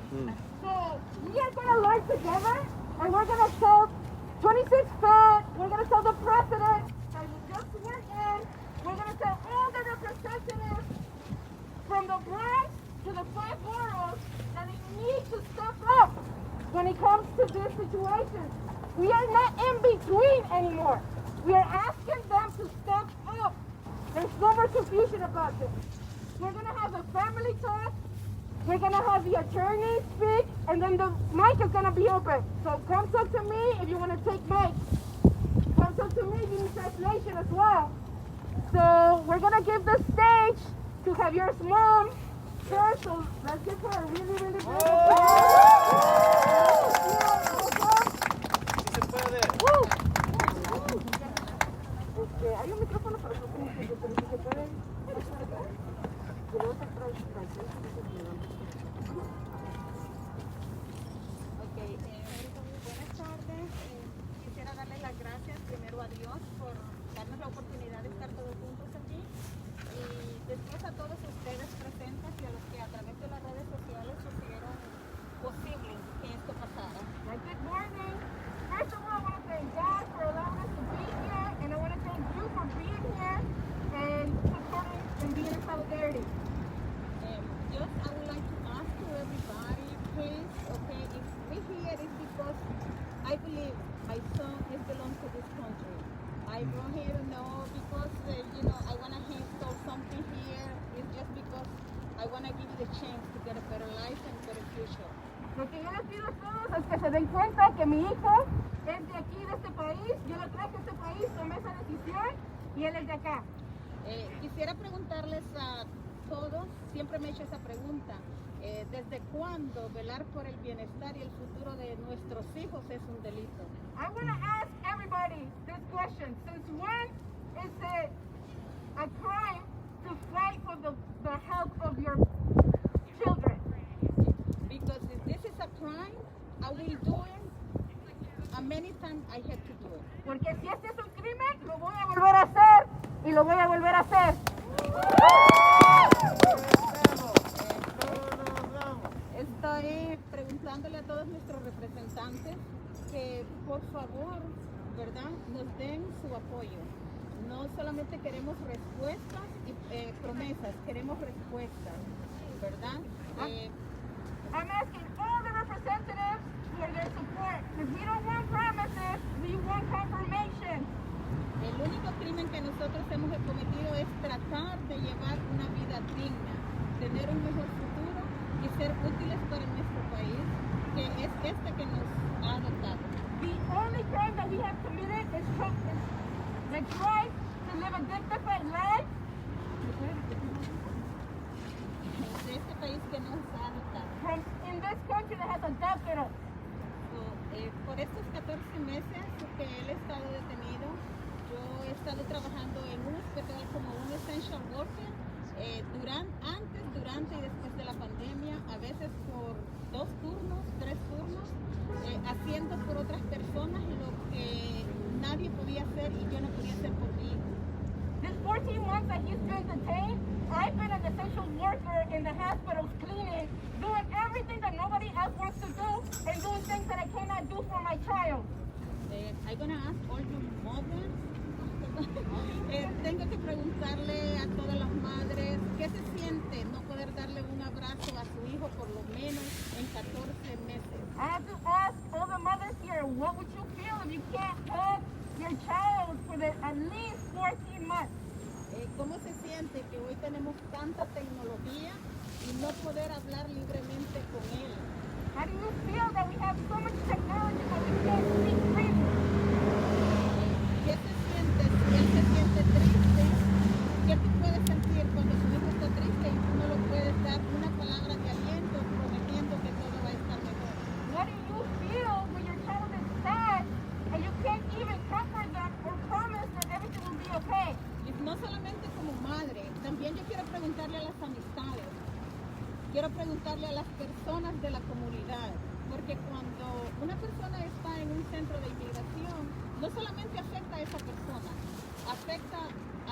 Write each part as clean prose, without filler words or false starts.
So we are going to learn together, and we're going to tell 26 Fed, we're going to tell the president that we just sworn in, we're going to tell all the representatives from the Bronx to the 5 boroughs that they need to step up when it comes to this situation. We are not in between anymore. We are asking them to step up. There's no more confusion about this. We're going to have a family talk. We're going to have the attorney speak, and then the mic is going to be open. So come talk to me if you want to take mic. Come talk to me, give me translation as well. So we're going to give the stage to Javier's mom. Sure, so let's give her a really, really big hay un micrófono para que se puede. Buenas tardes. Quisiera darle las gracias primero a Dios por darnos la oportunidad de estar todos juntos aquí y después a todos ustedes presentes y a los que a través de las redes sociales hicieron posible que esto pasara. Good morning. First of all, I want to thank God for allowing us to be here, and I want to thank you for being here and supporting and being in solidarity. Just I would like to ask to everybody, please, okay, if we here is because I believe my son is belongs to this country. I brought here to know because, I want to install something here. It's just because I want to give you the chance to get a better life and better future. Lo que yo les pido a todos es que se den cuenta que mi hijo es de aquí, de este país. Yo lo traje a este país, tomé esa decisión y él es de acá. Quisiera preguntarles a todos, siempre me he hecho esa pregunta, ¿desde cuándo velar por el bienestar y el futuro de nuestros hijos es un delito? I want to ask everybody this question. Since when is it a crime to fight for the health of your children? Because if this is a crime, I will do it, and many times I have to do it. Porque si este es un crimen, lo voy a volver a hacer y lo voy a volver a hacer. Estoy preguntándole a todos nuestros representantes que por favor, ¿verdad?, nos den su apoyo. No solamente queremos respuestas y promesas, queremos respuestas, ¿verdad? I'm asking all the representatives for their support, because we don't want promises, we want confirmation. El único crimen que nosotros hemos cometido es tratar de llevar una vida digna, tener un mejor futuro y ser útiles para nuestro país, que es este que nos ha adoptado. The only crime that we have committed is the crime to live a dignified life. De este país que nos ha adoptado. In this country that has adopted us. Por estos 14 meses que él ha estado detenido, yo he estado trabajando en un hospital como un essential worker, antes, durante y después de la pandemia, a veces por 2 turnos, 3 turnos, haciendo por otras personas lo que nadie podía hacer y yo no podía hacer por mí. This 14 months that he's been detained, I've been an essential worker in the hospitals cleaning, doing everything that nobody else wants to do, and doing things that I cannot do for my child. I'm going to ask all your mothers. Tengo que preguntarle a todas las madres qué se siente no poder darle un abrazo a su hijo por lo menos en 14 meses. I have to ask all the mothers here, what would you feel if you can't hug your child for at least 14 months? ¿Cómo se siente que hoy tenemos tanta tecnología y no poder hablar libremente con él? How do you feel that we have so much technology but we can't speak freely? ¿Qué se siente si él se siente triste? ¿Qué tú puedes sentir cuando tu hijo está triste y tú no le puedes dar una palabra de aliento prometiendo que todo va a estar mejor? What do you feel when your child is sad and you can't even comfort them or promise that everything will be okay? Y no solamente como madre, también yo quiero preguntarle a las amistades, quiero preguntarle a las personas de la comunidad, porque cuando una persona está en un centro de inmigración, no solamente afecta a esa persona, afecta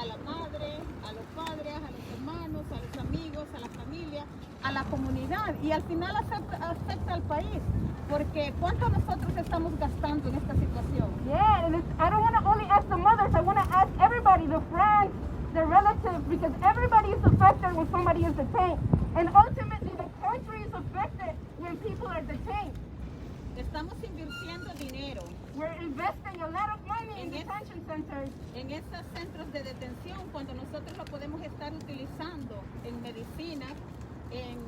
a la madre, a los padres, a los hermanos, a los amigos, a la familia, a la comunidad y al final afecta al país, porque ¿cuánto nosotros estamos gastando en esta situación? Yeah, and I don't want to only ask the mothers, I want to ask everybody, the friends, the relatives, because everybody is affected when somebody is detained. And ultimately, the country is affected when people are detained. Estamos invirtiendo dinero We're investing a lot of money in detention centers. en estos centros de detención cuando nosotros lo podemos estar utilizando en medicinas, en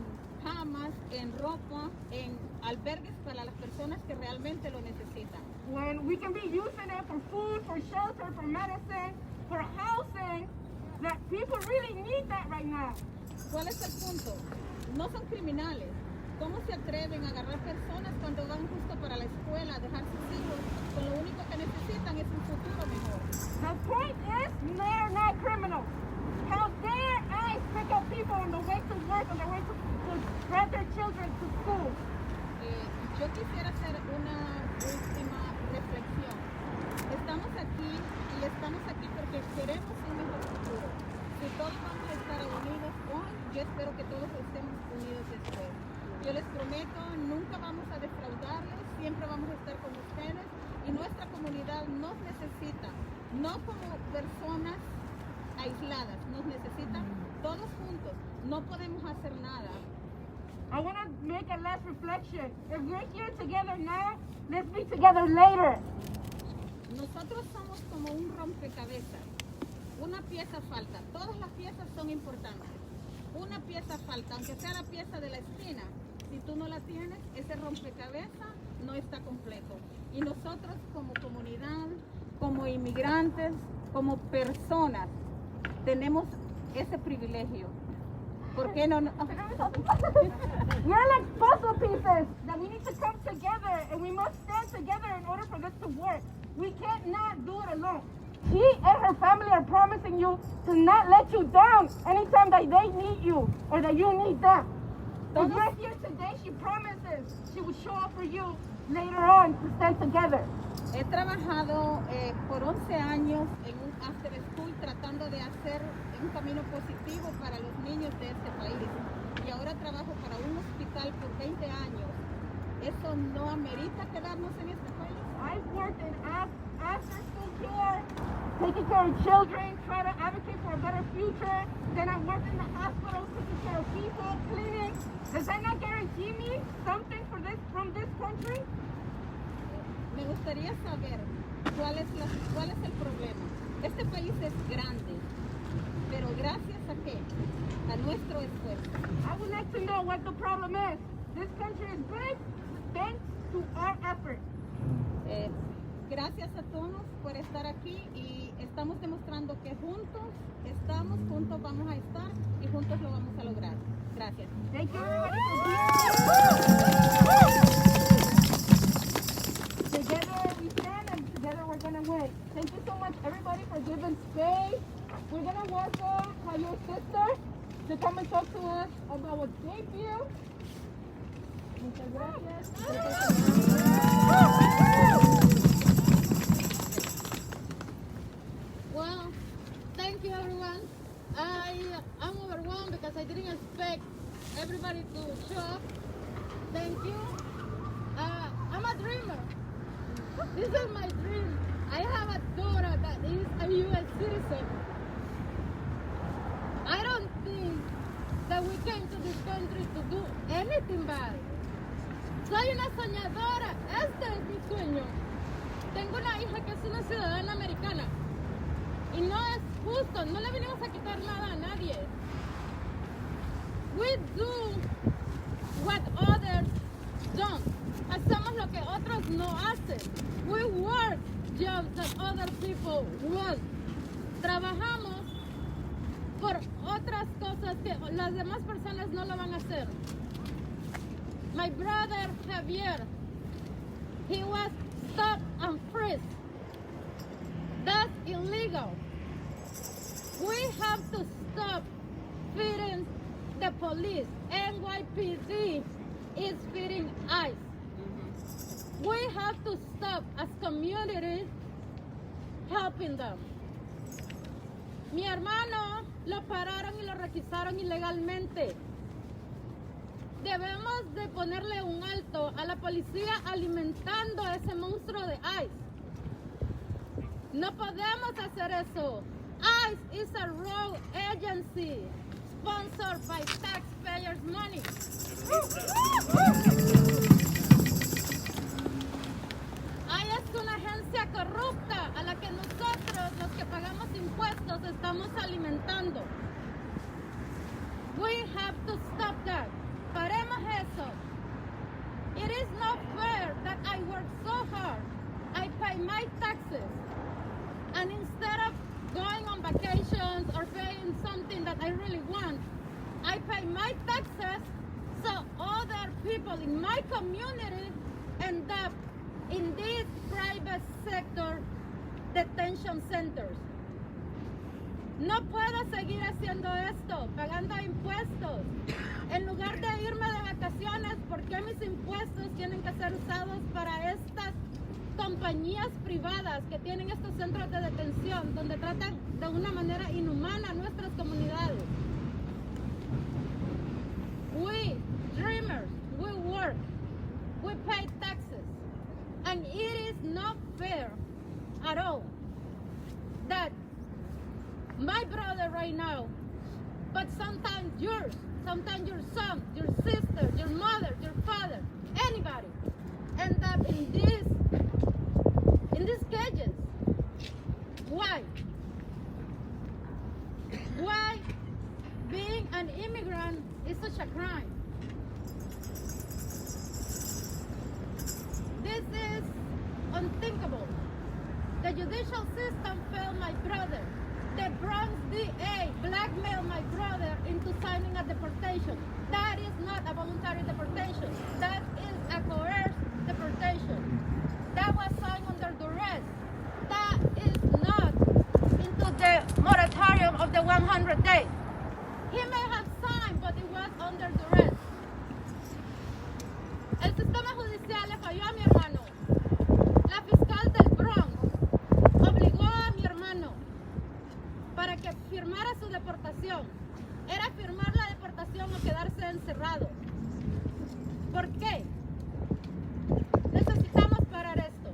camas, en ropa, en albergues para las personas que realmente lo necesitan. When we can be using it for food, for shelter, for medicine, for housing, that people really need that right now. ¿Cuál es el punto? No son criminales. ¿Cómo se atreven a agarrar personas cuando van justo para la escuela a dejar sus hijos? Con lo único que necesitan es un futuro mejor. The point is, they're not criminals. How dare I pick up people on the way to work, on the way to spread their children to school? Yo quisiera hacer una última reflexión. Estamos aquí porque queremos un mejor futuro. Si todos vamos a estar unidos hoy, yo espero que todos estemos unidos después. Yo les prometo, nunca vamos a defraudarles, siempre vamos a estar con ustedes y nuestra comunidad nos necesita, no como personas aisladas, nos necesita todos juntos, no podemos hacer nada. I want to make a last reflection. If we're here together now, let's be together later. Nosotros somos como un rompecabezas, una pieza falta, todas las piezas son importantes, una pieza falta, aunque sea la pieza de la esquina. Si tú no la tienes, ese rompecabezas no está completo. Y nosotros como comunidad, como inmigrantes, como personas, tenemos ese privilegio. ¿Por qué no? We're like puzzle pieces that we need to come together and we must stand together in order for this to work. We can't not do it alone. She and her family are promising you to not let you down anytime that they need you or that you need them. If you're here today, she promises she will show up for you later on to stand together. He trabajado por 11 años en un after school tratando de hacer un camino positivo para los niños de este país. Y ahora trabajo para un hospital por 20 años. ¿Eso no amerita quedarnos en este país? I've worked in after school care, taking care of children, trying to advocate for a better future. Then I worked in the hospital, taking care of people, cleaning. Does that not guarantee me something from this country? Me gustaría saber cuál es el problema. Este país es grande, pero gracias a qué? A nuestro esfuerzo. I would like to know what the problem is. This country is big thanks to our effort. Gracias a todos por estar aquí y estamos demostrando que juntos vamos a estar y juntos lo vamos a lograr. Gracias. Thank you everybody for being here. Together we stand and together we're going to win. Thank you so much everybody for giving space. We're going to welcome Javier's sister to come and talk to us about what they feel. Muchas gracias. Well, thank you everyone. I'm overwhelmed because I didn't expect everybody to show up. Thank you. I'm a dreamer. This is my dream. I have a daughter that is a U.S. citizen. I don't think that we came to this country to do anything bad. Soy una soñadora. Este es mi sueño. Tengo una hija que es una ciudadana americana. Y no es justo, no le venimos a quitar nada a nadie. We do what others don't. Hacemos lo que otros no hacen. We work jobs that other people want. Trabajamos por otras cosas que las demás personas no lo van a hacer. My brother Javier, he was stopped and frisked. That's illegal. We have to stop feeding the police. NYPD is feeding ICE. we have to stop as community helping them. Mi hermano lo pararon y lo requisaron ilegalmente. Debemos de ponerle un alto a la policía alimentando a ese monstruo de ICE. No podemos hacer eso. ICE is a rogue agency sponsored by taxpayers' money. ICE es una agencia corrupta a la que nosotros, los que pagamos impuestos, estamos alimentando. We have to stop that. Paremos eso. It is not fair that I work so hard. I pay my taxes. And instead of going on vacations or paying something that I really want, I pay my taxes so other people in my community end up in these private sector detention centers. No puedo seguir haciendo esto, pagando impuestos. En lugar de irme de vacaciones, ¿por qué mis impuestos tienen que ser usados para estas compañías privadas que tienen estos centros de detención donde tratan de una manera inhumana a nuestras comunidades? We, dreamers, we work, we pay taxes, and it is not fair at all that my brother right now, but sometimes yours, sometimes your son, your sister, your mother, your father, anybody, end up in these cages. Why? Why being an immigrant is such a crime? This is unthinkable. The judicial system failed my brother. The Bronx DA blackmailed my brother into signing a deportation. That is not a voluntary deportation. That is a coerced deportation. That was signed under duress. That is not into the moratorium of the 100 days. He may have signed, but it was under duress. El sistema judicial le falló a mi hermano. La fiscal del Bronx obligó a mi hermano para que firmara su deportación. Era firmar la deportación o quedarse encerrado. ¿Por qué? Necesitamos parar esto.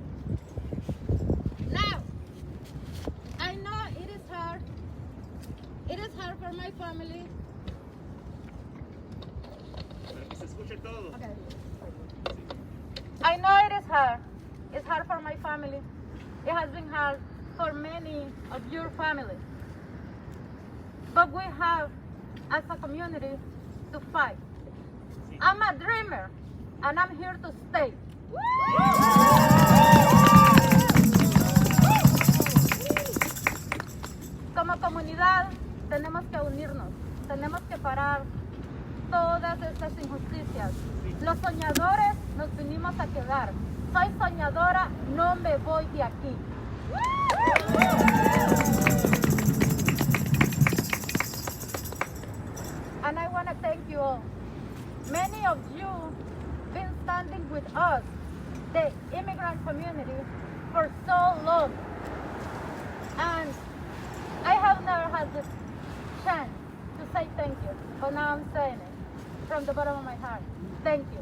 Now, I know it is hard. It is hard for my family. Para que se escuche todo. Okay. I know it is hard. It's hard for my family. It has been hard for many of your families. But we have, as a community, to fight. I'm a dreamer, and I'm here to stay. Como comunidad, tenemos que unirnos. Tenemos que parar todas estas injusticias. Los soñadores nos vinimos a quedar. Soy soñadora, no me voy de aquí. And I want to thank you all. Many of you been standing with us, the immigrant community, for so long. And I have never had the chance to say thank you, but now I'm saying it from the bottom of my heart. Thank you.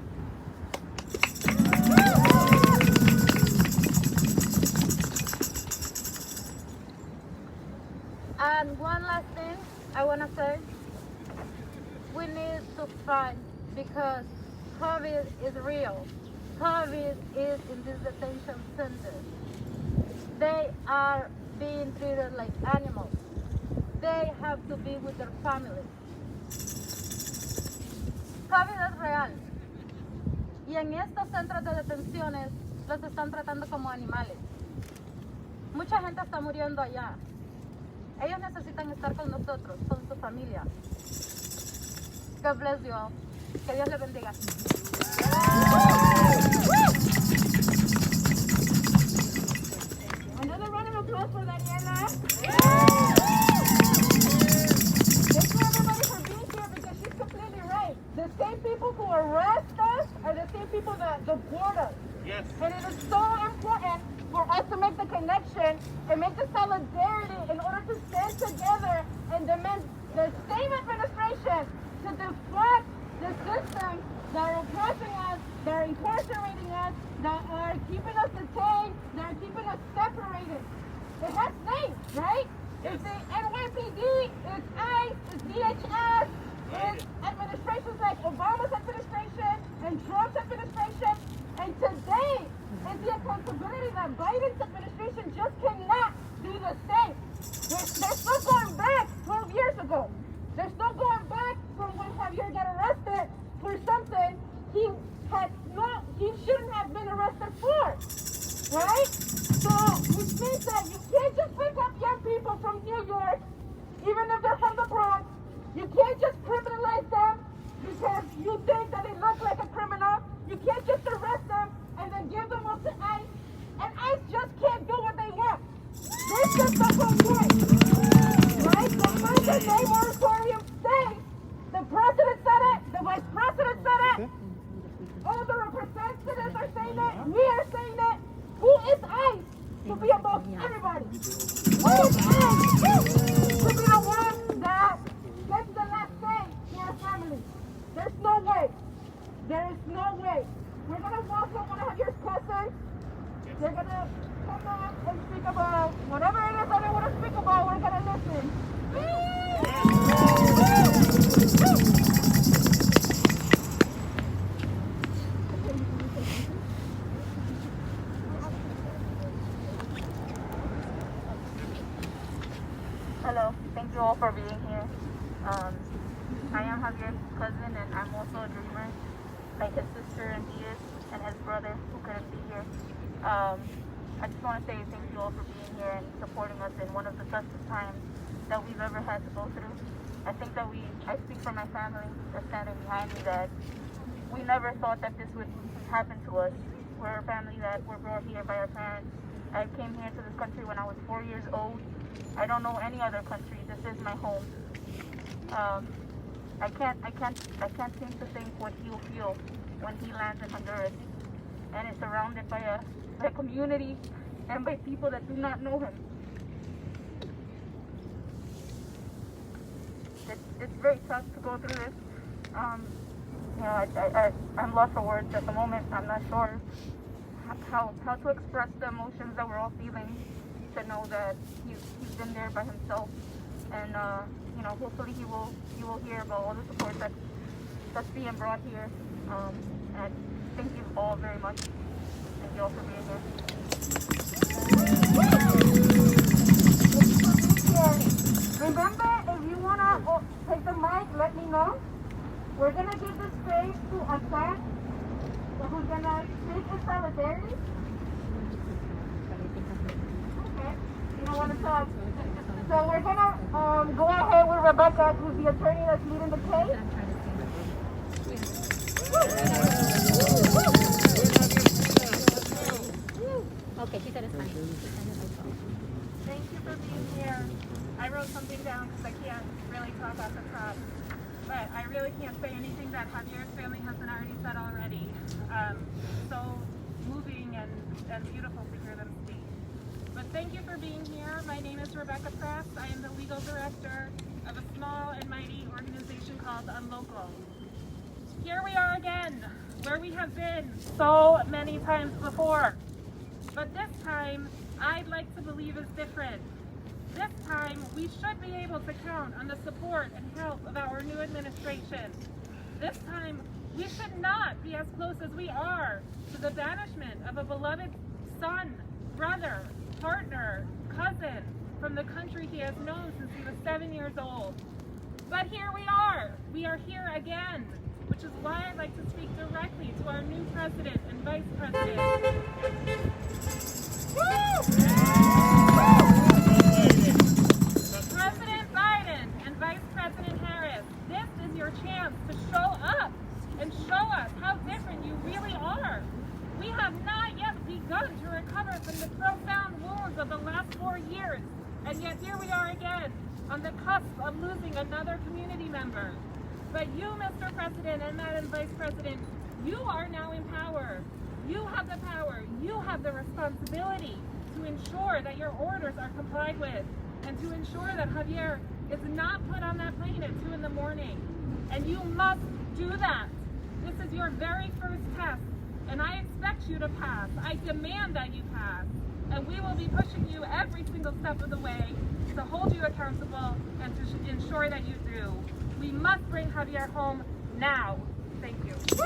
And one last thing I want to say. We need to fight because COVID is real. COVID is in these detention centers. They are being treated like animals. They have to be with their families. COVID es real. Y en estos centros de detenciones los están tratando como animales. Mucha gente está muriendo allá. Ellos necesitan estar con nosotros, con su familia. God bless you all. Que Dios les bendiga. Another round of applause for Daniela. Thank you everybody for being here because she's completely right. The same people who arrest us are the same people that deport us. Yes. And it is so important for us to make the connection and make the solidarity in order to stand together and demand the same administration to deflect the systems that are oppressing us, that are incarcerating us, that are keeping us detained, that are keeping us separated. It has names, right? It's the NYPD, it's ICE, it's DHS, it's administrations like Obama's administration and Trump's administration. And today is the accountability that Biden's administration just cannot do the same. There's no going back 12 years ago. There's no going back from when Javier got arrested for something he shouldn't have been arrested for, right? So which means that you can't just pick up young people from New York, even if they're from the Bronx. You can't just criminalize them because you think that they look like a criminal. You can't just arrest them and then give them up to ICE. And ICE just can't do what they want. This just doesn't work. Right? The 100-day moratorium stays. The president said it. The vice president said it. All the representatives are saying it. We are saying it. Who is ICE to be above everybody? Who is ICE to be the one that gets the last say in our families? There's no way. There is no way. We're going to welcome one of your cousins. They're going to come up and speak about whatever it is that they want to speak about. We're going to listen. Hello, thank you all for being here. I am Javier's cousin, and I'm also a dreamer, like his sister and he is, and his brother who couldn't be here. I just want to say thank you all for being here and supporting us in one of the toughest times that we've ever had to go through. I think that I speak for my family that's standing behind me, that we never thought that this would happen to us. We're a family that were brought here by our parents. I came here to this country when I was 4 years old. I don't know any other country. This is my home. I can't seem to think what he'll feel when he lands in Honduras and is surrounded by a community and by people that do not know him. It's very tough to go through this. I'm lost for words at the moment. I'm not sure how to express the emotions that we're all feeling, to know that he's been there by himself, and hopefully he will hear about all the support that's being brought here. And thank you all very much. Thank you all for being here. Remember, if you wanna take the mic, let me know. We're gonna give the space to Assad, who's gonna speak in solidarity. Okay, you don't want to talk. So we're gonna go ahead with Rebecca, who's the attorney that's leading the case. Okay, she said it's fine. Thank you for being here. I wrote something down because I can't really talk off the top. But I really can't say anything that Javier's family hasn't already said already. So moving and beautiful to hear them speak. But thank you for being here. My name is Rebecca Press. I am the legal director of a small and mighty organization called Unlocal. Here we are again, where we have been so many times before. But this time, I'd like to believe is different. This time, we should be able to count on the support and help of our new administration. This time, we should not be as close as we are to the banishment of a beloved son, brother, partner, cousin from the country he has known since he was 7 years old. But here we are. We are here again, which is why I'd like to speak directly to our new president and vice president. President Biden and Vice President Harris, this is your chance to show up and show us how different you really are. We have not yet begun to recover from the profound wounds of the last 4 years, and yet here we are again, on the cusp of losing another community member. But you, Mr. President and Madam Vice President, you are now in power. You have the power, you have the responsibility to ensure that your orders are complied with and to ensure that Javier is not put on that plane at 2 in the morning. And you must do that. This is your very first test, and I expect you to pass. I demand that you pass. And we will be pushing you every single step of the way to hold you accountable and to ensure that you do. We must bring Javier home now. Thank you. We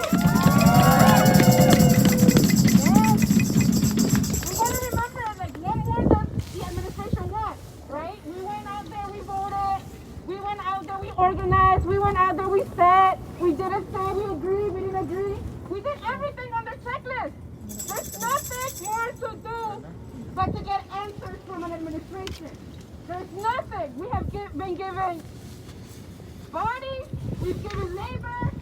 gotta remember, like, one more than the administration wants, right? We went out there, we voted. We went out there, we organized. We went out there, we said. We didn't say we agreed, we didn't agree. We did everything on the checklist. There's nothing more to do but to get answers from an administration. There's nothing. We have been given bodies, we've given labor,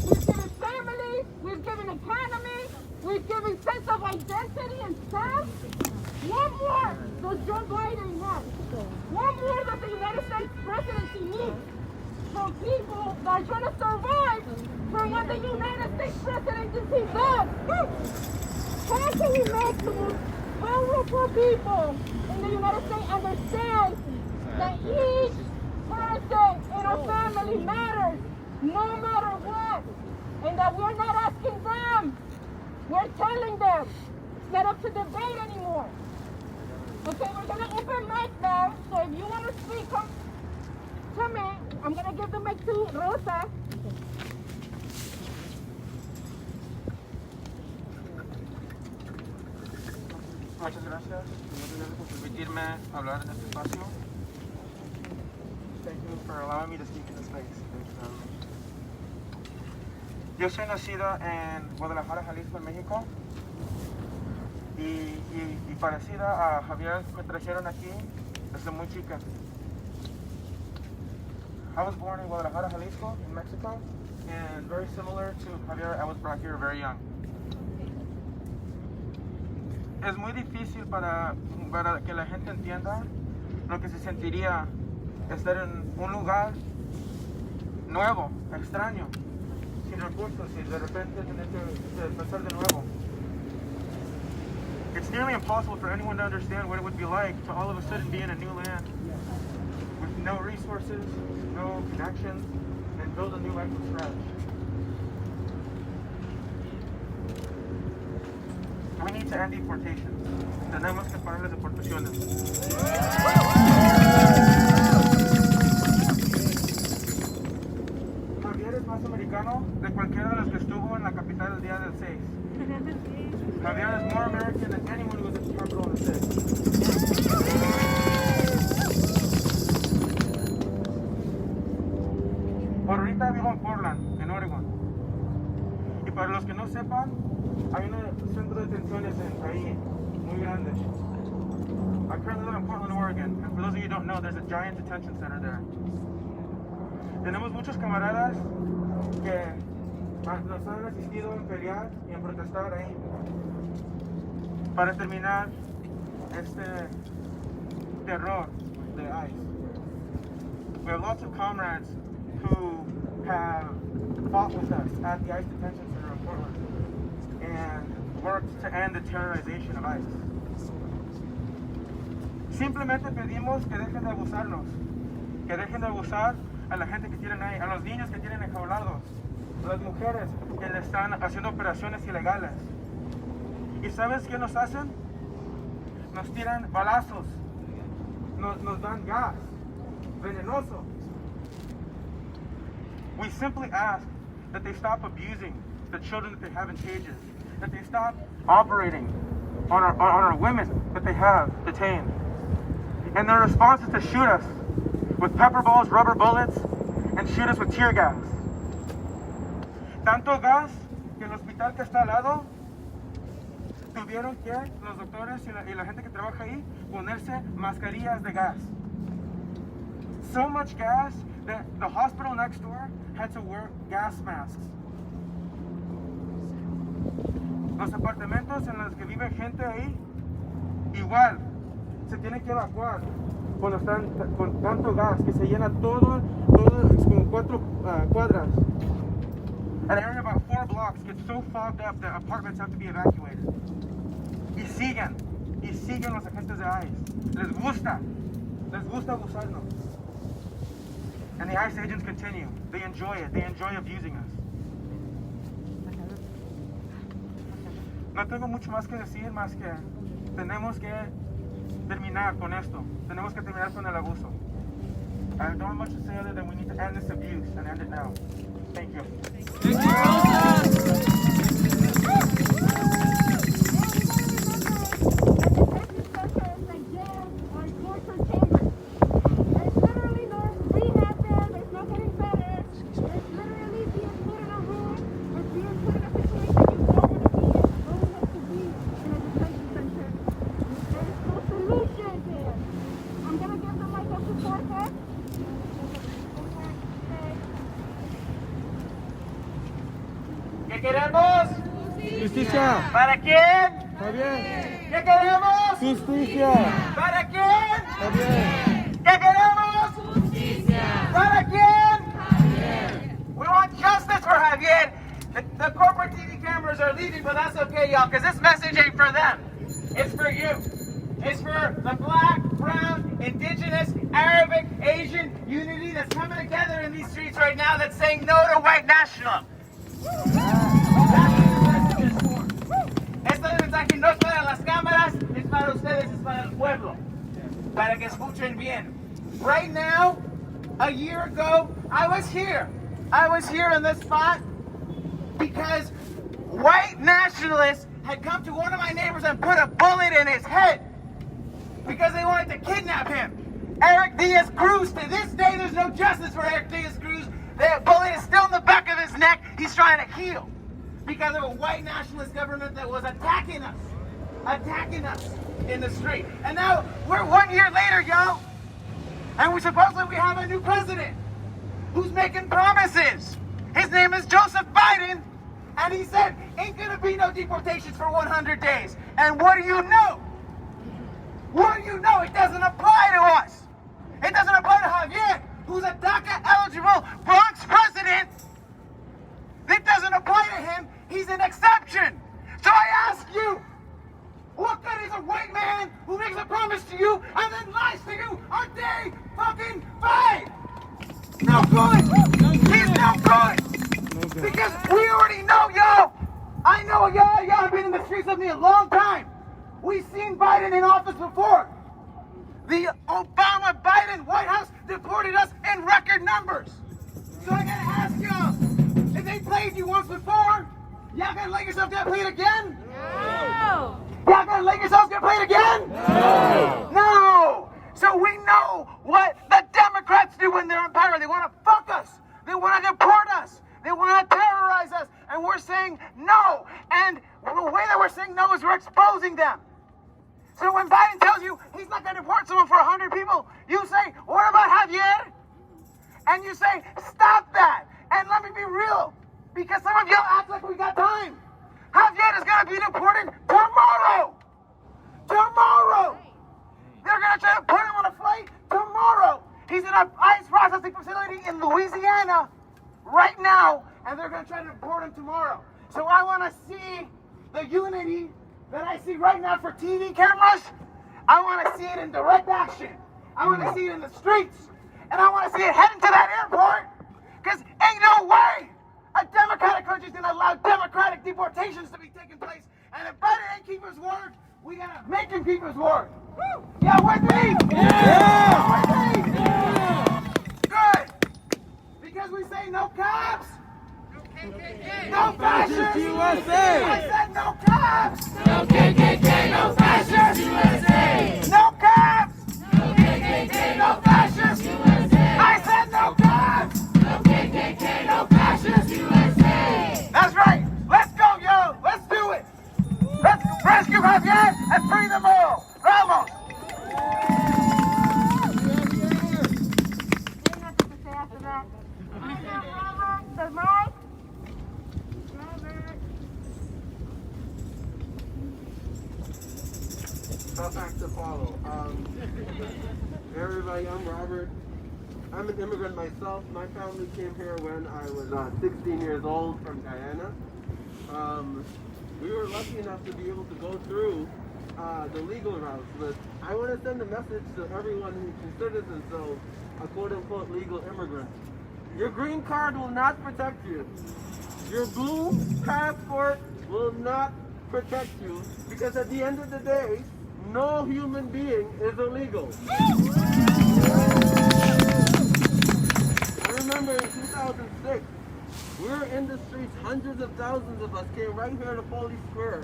we've given families, we've given economy, we've given sense of identity and self. One more does Joe Biden have. One more that the United States presidency needs from people that are trying to survive from what the United States presidency does. How can we make the most powerful people in the United States understand that each person in our family matters, no matter what, and that we're not asking them, we're telling them. It's not up to debate anymore. Okay, we're gonna open mic now, so if you want to speak, come to me. I'm gonna give the mic to Rosa. Muchas gracias. Muchas gracias por permitirme hablar en este espacio. Thank you for allowing me to speak in this space. Thank you very much. Yo soy nacido en Guadalajara, Jalisco, en México. Y parecida a Javier, me trajeron aquí desde muy chica. I was born in Guadalajara, Jalisco, in Mexico, and very similar to Javier, I was brought here very young. Es muy difícil para que la gente entienda lo que se sentiría estar en un lugar nuevo, extraño, sin recursos y de repente tener que empezar de nuevo. It's nearly impossible for anyone to understand what it would be like to all of a sudden be in a new land with no resources, no connections, and build a new life from scratch. We need to end deportations. Tenemos que parar las deportaciones. Javier es más americano de cualquiera de los que estuvo en la capital el día del 6. Javier is more American than anyone who was at the Capitol on the 6th. Por ahorita vivo en Portland, en Oregon. Y para los que no sepan, hay un centro de detenciones ahí, muy grande. I currently live in Portland, Oregon, and for those of you who don't know, there's a giant detention center there. Tenemos muchos camaradas que nos han asistido en pelear y en protestar ahí. Para terminar este terror de ICE. We have lots of comrades who have fought with us at the ICE detention center in Portland and worked to end the terrorization of ICE. Simplemente pedimos que dejen de abusarnos, que dejen de abusar a la gente que tienen ahí, a los niños que tienen enjaulados, a las mujeres que le están haciendo operaciones ilegales. ¿Y sabes qué nos hacen? Nos tiran balazos, nos dan gas venenoso. We simply ask that they stop abusing the children that they have in cages, that they stop operating on our women that they have detained. And their response is to shoot us with pepper balls, rubber bullets, and shoot us with tear gas. Tanto gas que el hospital que está al lado tuvieron que los doctores y la gente que trabaja ahí ponerse mascarillas de gas. So much gas that the hospital next door had to wear gas masks. Los apartamentos en los que vive gente ahí, igual, se tienen que evacuar cuando están con tanto gas que se llena todo es como 4 cuadras. An area about 4 blocks gets so fogged up that apartments have to be evacuated. Y siguen los agentes de ICE. Les gusta abusarnos. And the ICE agents continue. They enjoy it. They enjoy abusing us. No tengo mucho más que decir, más que tenemos que terminar con esto. Tenemos que terminar con el abuso. I don't have much to say other than we need to end this abuse and end it now. Thank you. ¿Qué queremos? Justicia. ¿Para quién? Javier. ¿Qué queremos? Justicia. ¿Para quién? Javier. ¿Qué queremos? Justicia. ¿Para quién? Javier. We want justice for Javier. The corporate TV cameras are leaving, but that's okay, y'all, because this message ain't for them. It's for you. It's for the black, brown, indigenous, Arabic, Asian unity that's coming together in these streets right now that's saying no to white nationalism. Este mensaje no es para las cámaras, es para ustedes, es para el pueblo. Para que escuchen bien. Right now, a year ago, I was here. I was here in this spot because white nationalists had come to one of my neighbors and put a bullet in his head because they wanted to kidnap him. Eric Diaz-Cruz, to this day, there's no justice for Eric Diaz-Cruz. The bullet is still in the back of his neck. He's trying to heal because of a white nationalist government that was attacking us in the street. And now we're 1 year later, y'all, and we supposedly have a new president who's making promises. His name is Joseph Biden, and he said ain't gonna be no deportations for 100 days. And what do you know? What do you know? It doesn't apply to us. It doesn't apply to Javier, who's a DACA-eligible Bronx president. It doesn't apply to him. He's an exception. So I ask you, what good is a white man who makes a promise to you and then lies to you on day fucking 5? No good. He's no good. Because we already know, y'all. I know y'all have been in the streets with me a long time. We've seen Biden in office before. The Obama-Biden White House deported us in record numbers. So I gotta ask y'all, if they played you once before, y'all gonna let yourself get played again? No! Y'all gonna let yourselves get played again? No! No! So we know what the Democrats do when they're in power. They wanna fuck us. They wanna deport us. They wanna terrorize us. And we're saying no. And the way that we're saying no is we're exposing them. So when Biden tells you he's not going to deport someone for 100 people, you say, what about Javier? And you say, stop that. And let me be real, because some of y'all act like we got time. Javier is going to be deported tomorrow. Tomorrow. They're going to try to put him on a flight tomorrow. He's in an ICE processing facility in Louisiana right now, and they're going to try to deport him tomorrow. So I want to see the unity that I see right now for TV cameras. I want to see it in direct action. I want to see it in the streets. And I want to see it heading to that airport. Because ain't no way a democratic country is going to allow democratic deportations to be taking place. And if Biden ain't keep his word, we got to make him keep his word. Woo! Yeah, with me? Yeah! With me? Yeah! Good. Because we say no cops. No fascists! USA! I said no cops! No KKK, no fascists! USA! No cops! No KKK, no fascists! USA! I said no cops! No KKK, no fascists! USA! That's right! Let's go, yo! Let's do it! Let's rescue Javier and free them all! Vamos! The mic. Tough act to follow. Everybody, I'm Robert. I'm an immigrant myself. My family came here when I was 16 years old from Guyana. We were lucky enough to be able to go through the legal routes, but I want to send a message to everyone who considers themselves a quote-unquote legal immigrant. Your green card will not protect you. Your blue passport will not protect you, because at the end of the day, no human being is illegal. I remember in 2006, we were in the streets, hundreds of thousands of us came right here to Foley Square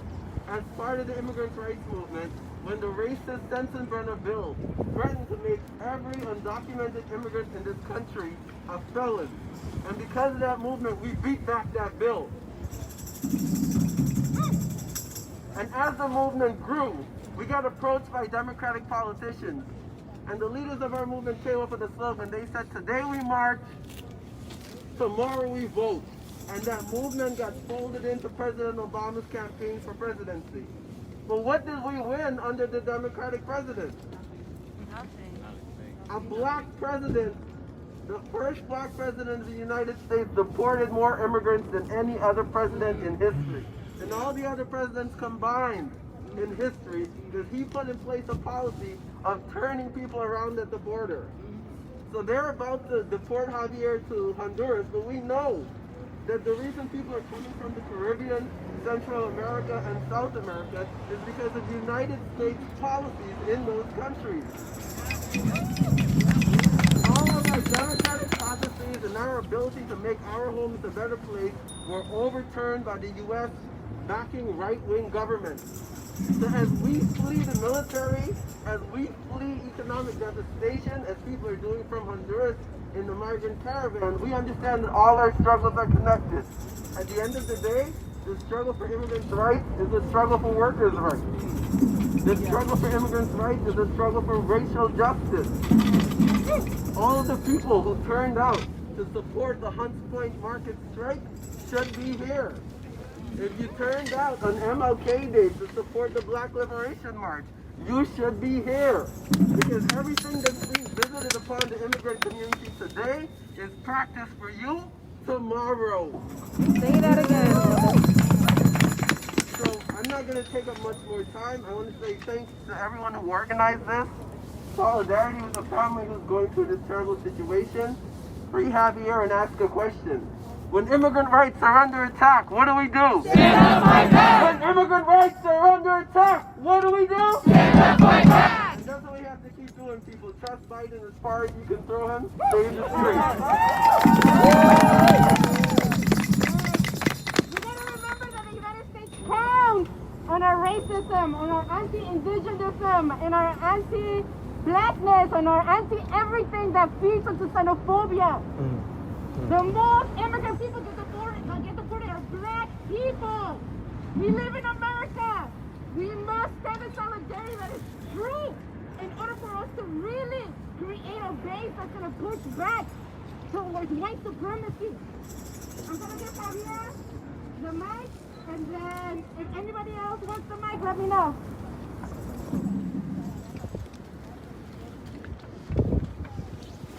as part of the immigrant rights movement when the racist Sensenbrenner bill threatened to make every undocumented immigrant in this country a felon. And because of that movement, we beat back that bill. And as the movement grew, we got approached by Democratic politicians. And the leaders of our movement came up with a slogan. They said, today we march, tomorrow we vote. And that movement got folded into President Obama's campaign for presidency. But what did we win under the Democratic president? Nothing. A black president, the first black president of the United States, deported more immigrants than any other president in history. And all the other presidents combined in history, because he put in place a policy of turning people around at the border. So they're about to deport Javier to Honduras, but we know that the reason people are coming from the Caribbean, Central America, and South America is because of United States policies in those countries. All of our democratic processes and our ability to make our homes a better place were overturned by the U.S. backing right-wing governments. So as we flee the military, as we flee economic devastation, as people are doing from Honduras in the migrant caravan, we understand that all our struggles are connected. At the end of the day, the struggle for immigrants' rights is a struggle for workers' rights. The struggle for immigrants' rights is a struggle for racial justice. All of the people who turned out to support the Hunts Point market strike should be here. If you turned out on MLK Day to support the Black Liberation March, you should be here. Because everything that's being visited upon the immigrant community today is practice for you tomorrow. Say that again. So I'm not going to take up much more time. I want to say thanks to everyone who organized this. Solidarity with the family who's going through this terrible situation. Free Javier and ask a question. When immigrant rights are under attack, what do we do? Stand up, fight back! When immigrant rights are under attack, what do we do? Stand up, fight back! And that's what we have to keep doing, people. Trust Biden as far as you can throw him. Stay in the streets. We gotta remember that the United States pounds on our racism, on our anti-indigenism, and our anti-blackness, on our anti-everything that feeds into xenophobia. The most immigrant people get deported are black people. We live in America. We must stand in solidarity that is true in order for us to really create a base that's going to push back towards white supremacy. I'm going to give Javier the mic, and then if anybody else wants the mic, let me know.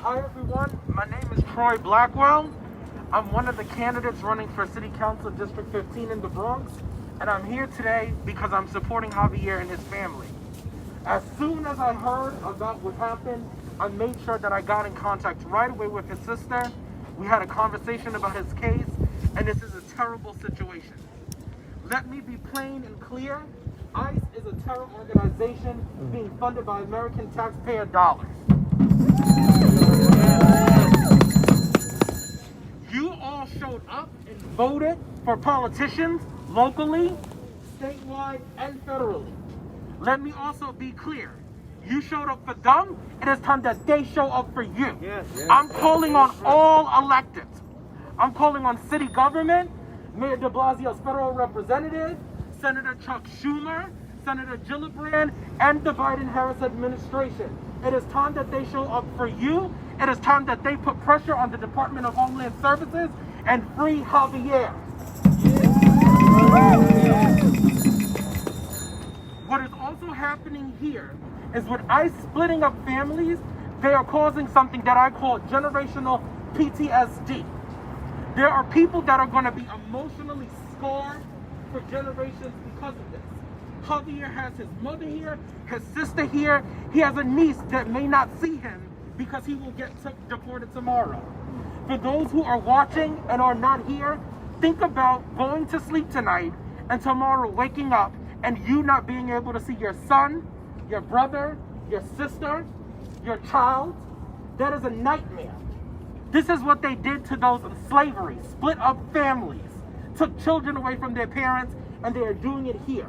Hi everyone, my name is Troy Blackwell. I'm one of the candidates running for City Council District 15 in the Bronx, and I'm here today because I'm supporting Javier and his family. As soon as I heard about what happened, I made sure that I got in contact right away with his sister. We had a conversation about his case, and this is a terrible situation. Let me be plain and clear. ICE is a terror organization being funded by American taxpayer dollars. You all showed up and voted for politicians locally, statewide, and federally. Let me also be clear. You showed up for them, it is time that they show up for you. Yes. I'm calling on all electeds. I'm calling on city government, Mayor de Blasio's federal representative, Senator Chuck Schumer, Senator Gillibrand, and the Biden-Harris administration. It is time that they show up for you. It is time that they put pressure on the Department of Homeland Services and free Javier. What is also happening here is with ICE splitting up families, they are causing something that I call generational PTSD. There are people that are going to be emotionally scarred for generations because of this. Javier has his mother here, his sister here. He has a niece that may not see him because he will get deported tomorrow. For those who are watching and are not here, think about going to sleep tonight and tomorrow waking up and you not being able to see your son, your brother, your sister, your child. That is a nightmare. This is what they did to those in slavery, split up families, took children away from their parents, and they are doing it here.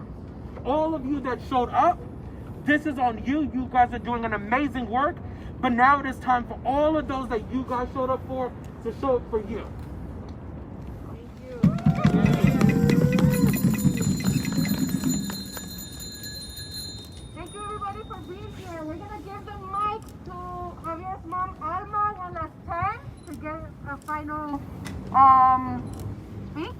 All of you that showed up, this is on you. You guys are doing an amazing work, but now it is time for all of those that you guys showed up for to show up for you. Thank you everybody for being here. We're gonna give the mic to Javier's mom, Alma, one last time to get a final speech.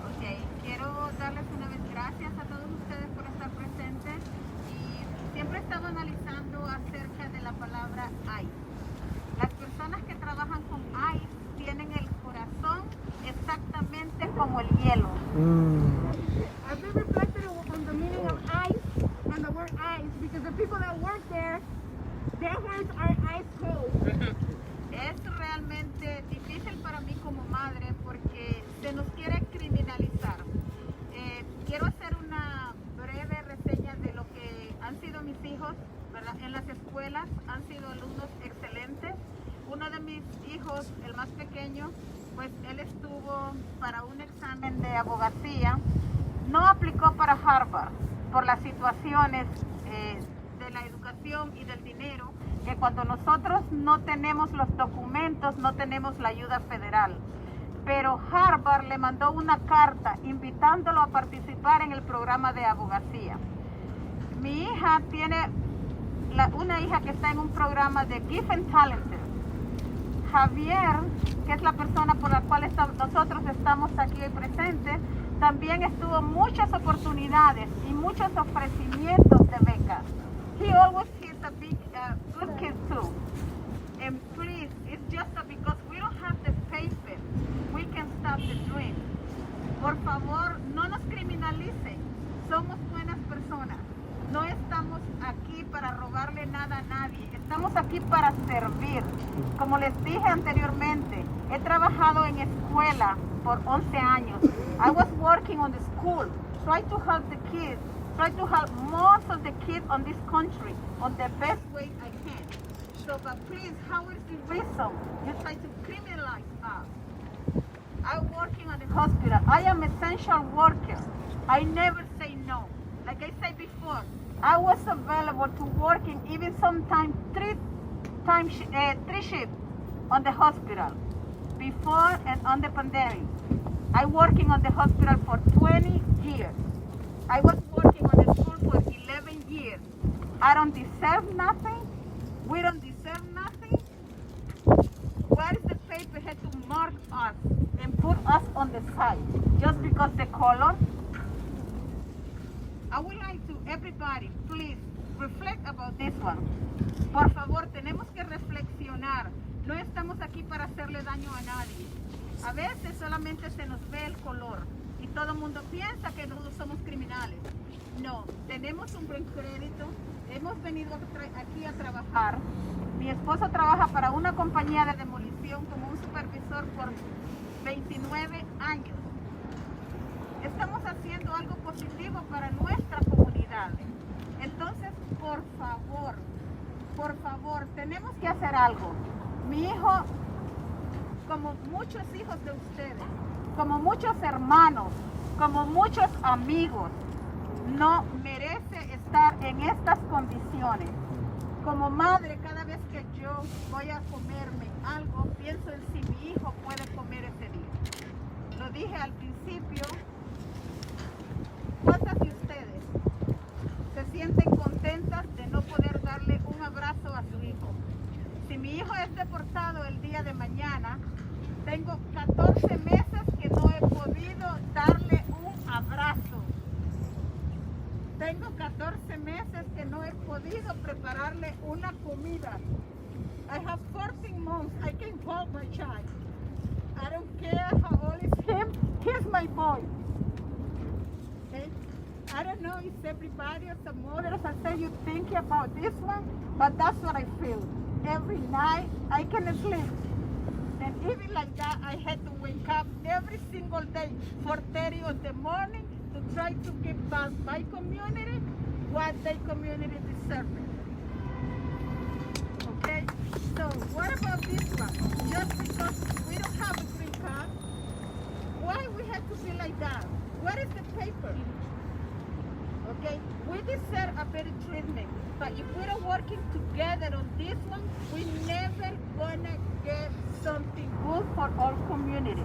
Ok, quiero darles una vez gracias a todos ustedes por estar presentes y siempre he estado analizando acerca de la palabra ICE. Las personas que trabajan con ICE tienen el corazón exactamente como el hielo. I've been reflecting on the meaning of ice and the word ice because the people that work there, their hearts are ice cold. Es realmente difícil para mí como madre porque se nos quiere criminalizar. Quiero hacer una breve reseña de lo que han sido mis hijos, ¿verdad? En las escuelas han sido alumnos excelentes. Uno de mis hijos, el más pequeño, pues él estuvo para un examen de abogacía. No aplicó para Harvard por las situaciones de la educación y del dinero, que cuando nosotros no tenemos los documentos, no tenemos la ayuda federal. Pero Harvard le mandó una carta invitándolo a participar en el programa de abogacía. Mi hija tiene una hija que está en un programa de Gift Talented. Javier, que es la persona por la cual nosotros estamos aquí hoy presentes, también estuvo muchas oportunidades y muchos ofrecimientos de becas. He always is a big good kid too. And please, it's just because we don't have the paper, we can stop the dream. Por favor, no nos criminalicen. Somos buenas personas. No estamos aquí para robarle nada a nadie. Estamos aquí para servir. Como les dije anteriormente, he trabajado en escuela por 11 años. I was working on the school, try to help the kids, try to help most of the kids on this country on the best way I can. So, but please, how is the reason you try to criminalize us? I'm working on the hospital. I am an essential worker. I never say no. Like I said before, I was available to working even sometimes three shifts on the hospital before and on the pandemic. I working on the hospital for 20 years. I was working on the school for 11 years. I don't deserve nothing. We don't deserve nothing. Why is the paper had to mark us and put us on the side just because the color? I would like to everybody, please reflect about this one. Por favor, tenemos que reflexionar. No estamos aquí para hacerle daño a nadie. A veces solamente se nos ve el color y todo el mundo piensa que nosotros somos criminales. No, tenemos un buen crédito. Hemos venido aquí a trabajar. Mi esposo trabaja para una compañía de demolición como un supervisor por 29 años. Estamos haciendo algo positivo para nuestra comunidad. Entonces, por favor, tenemos que hacer algo. Mi hijo, como muchos hijos de ustedes, como muchos hermanos, como muchos amigos, no merece estar en estas condiciones. Como madre, cada vez que yo voy a comerme algo, pienso en si mi hijo puede comer ese día. Lo dije al principio. ¿Cuántas de ustedes se sienten contentas de no poder darle un abrazo a su hijo? Si mi hijo es deportado el día de mañana, tengo 14 meses que no meses que no he podido prepararle una comida. I have 14 months. I can hold my child. I don't care how old is him. He's my boy. Okay? I don't know if everybody or some mothers are saying you think about this one, but that's what I feel. Every night I can sleep. And even like that, I had to wake up every single day, 4:30 in the morning, to try to give back my community what the community deserves. Okay? So what about this one? Just because we don't have a green card, why we have to be like that? What is the paper? Okay? We deserve a better treatment. But if we're not working together on this one, we're never gonna get something good for our community.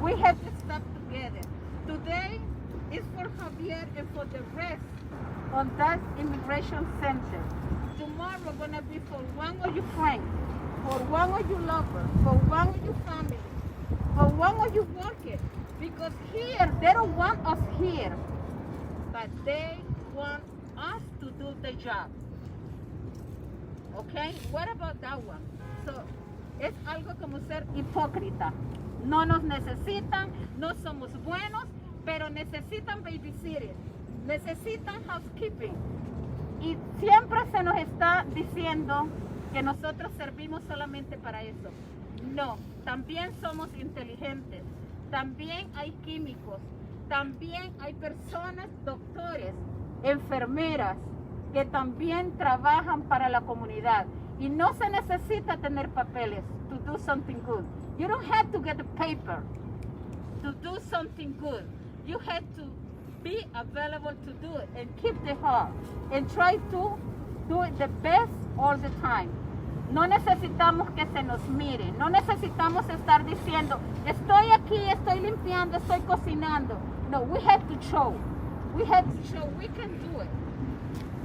We have to stop together. Today is for Javier and for the rest on that immigration center. Tomorrow gonna be for one of your friends, for one of your lovers, for one of your family, for one of your workers. Because here, they don't want us here, but they want us to do the job. Okay? What about that one? So, es algo como ser hipócrita. No nos necesitan, no somos buenos, pero necesitan babysitting, necesitan housekeeping. Y siempre se nos está diciendo que nosotros servimos solamente para eso. No, también somos inteligentes, también hay químicos, también hay personas, doctores, enfermeras, que también trabajan para la comunidad. Y no se necesita tener papeles to do something good. You don't have to get a paper to do something good. You have to be available to do it and keep the heart and try to do it the best all the time. No necesitamos que se nos mire, no necesitamos estar diciendo, estoy aquí, estoy limpiando, estoy cocinando. No, we have to show. We have to show we can do it.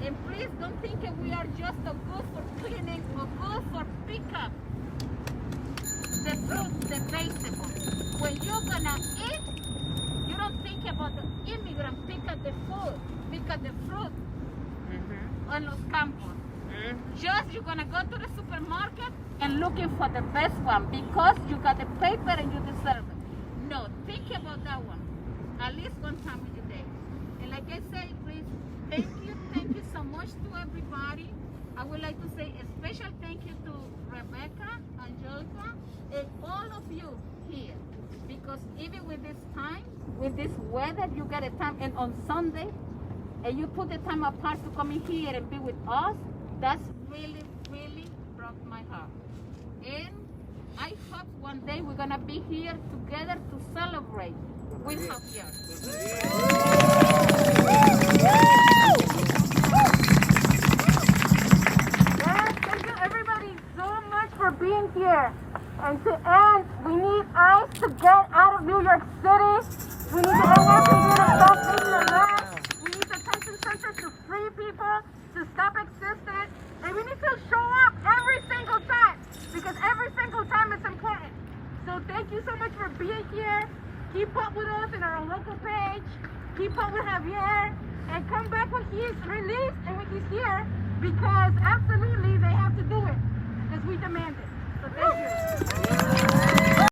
And please don't think that we are just a good for cleaning or good for pick up the fruit, the vegetables. When you're gonna eat, you don't think about the immigrant pick up the food, pick up the fruit on los campos. Just you're gonna go to the supermarket and looking for the best one because you got the paper and you deserve it. No, think about that one at least one time in your day. And like I say, please, thank you so much to everybody. I would like to say a special thank you to Rebecca, Angelica, and all of you here. Because even with this time, with this weather, you get a time, and on Sunday, and you put the time apart to come in here and be with us, that's really, really broke my heart. And I hope one day we're gonna be here together to celebrate with Javier. Yes, thank you everybody so much for being here. And to end, we need ICE to get out of New York City. We need the NYPD to stop taking arrests. We need the detention centers to free people, to stop existing. And we need to show up every single time, because every single time it's important. So thank you so much for being here. Keep up with us in our local page. Keep up with Javier. And come back when he is released and when he's here, because absolutely they have to do it, because we demand it. So thank you.